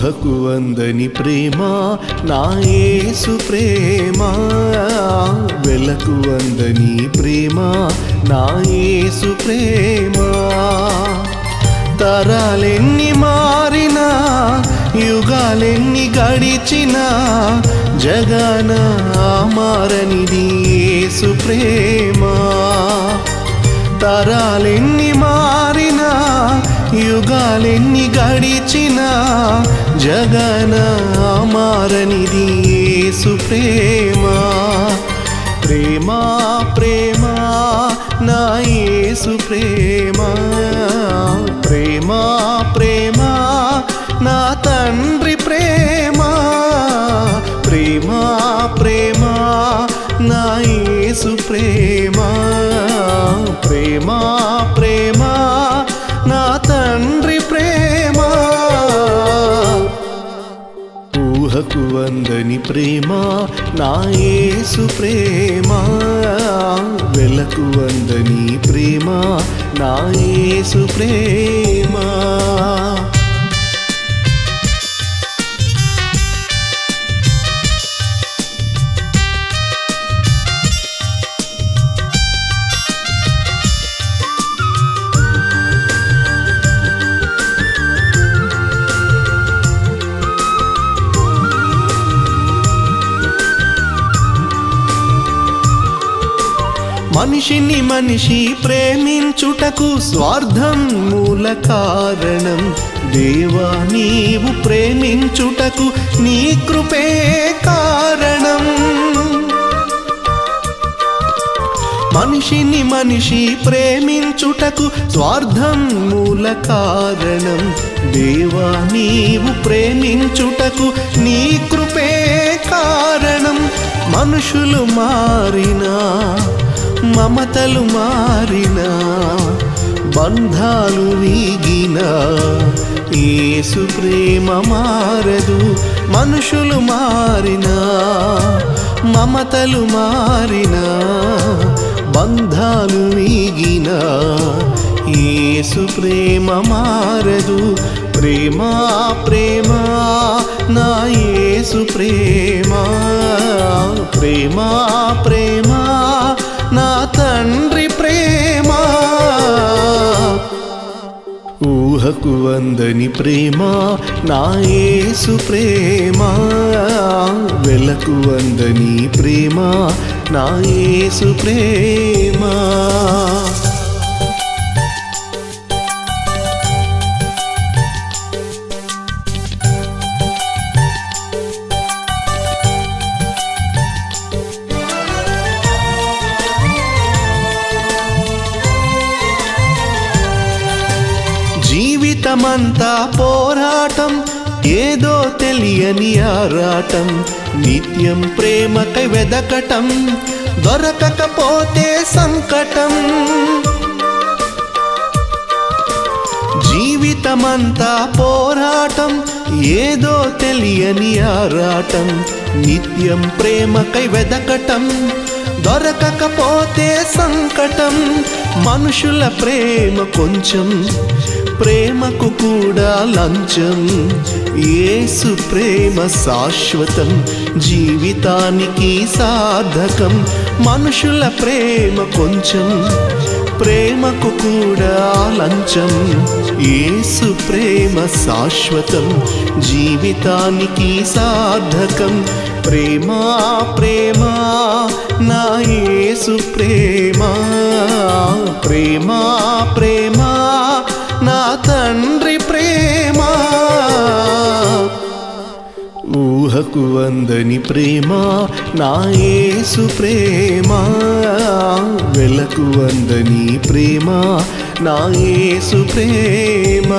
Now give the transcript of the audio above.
ఊహకు అందని ప్రేమ నా యేసు ప్రేమ, వెలకు అందని ప్రేమ నా యేసు ప్రేమ. తరాలెన్ని మారినా యుగాలెన్ని గడిచినా జగన మారనిది యేసు ప్రేమ. తరాలెన్ని మారినా యుగాలెన్ని గడిచినా జగన మారనిది యేసు ప్రేమ. ప్రేమ ప్రేమ నా యేసు ప్రేమ, ప్రేమ ప్రేమ నా తండ్రి ప్రేమ, ప్రేమ ప్రేమ నా యేసు ప్రేమ, ప్రేమ ప్రేమ నా తండ్రి ప్రేమ. ఊహకు అందని ప్రేమ నా యేసు ప్రేమ, వెలకు అందని ప్రేమ నా యేసు ప్రేమ. మనిషిని మనిషి ప్రేమించుటకు స్వార్థం మూల కారణం. దేవా నీవు ప్రేమించుటకు నీ కృపే కారణం. మనిషిని మనిషి ప్రేమించుటకు స్వార్థం మూల కారణం. దేవా నీవు ప్రేమించుటకు నీ కృపే కారణం. మనుషులు మారినా మమతలు మారినా బంధాలు వీగినా యేసు ప్రేమ మారదు. మనుషులు మారినా మమతలు మారినా బంధాలు వీగినా యేసు ప్రేమ మారదు. ప్రేమ ప్రేమ నా యేసు ప్రేమ, ప్రేమ ప్రేమ నా తండ్రి ప్రేమ. ఊహకు అందని ప్రేమ నా యేసు ప్రేమ, వెలకు అందని ప్రేమ నా యేసు ప్రేమ. జీవితమంతా పోరాటం, ఏదో తెలియని ఆరాటం, నిత్యం ప్రేమకై వెదకటం, దొరకకపోతే సంకటం. జీవితమంతా పోరాటం, ఏదో తెలియని ఆరాటం, నిత్యం ప్రేమకై వెదకటం, దొరకకపోతే సంకటం. మనుషుల ప్రేమ కొంచెం, ప్రేమకు కూడా లంచం. యేసు ప్రేమ శాశ్వతం, జీవితానికి సార్థకం. మనుషుల ప్రేమ కొంచెం, ప్రేమకు కూడా లంచం. యేసు ప్రేమ శాశ్వతం, జీవితానికి సార్థకం. ప్రేమ ప్రేమ నా యేసు ప్రేమ, ప్రేమ ప్రేమ నా తండ్రి ప్రేమ. ఊహకు అందని ప్రేమ నా యేసు ప్రేమ, వెలకు అందని ప్రేమ నా యేసు ప్రేమ.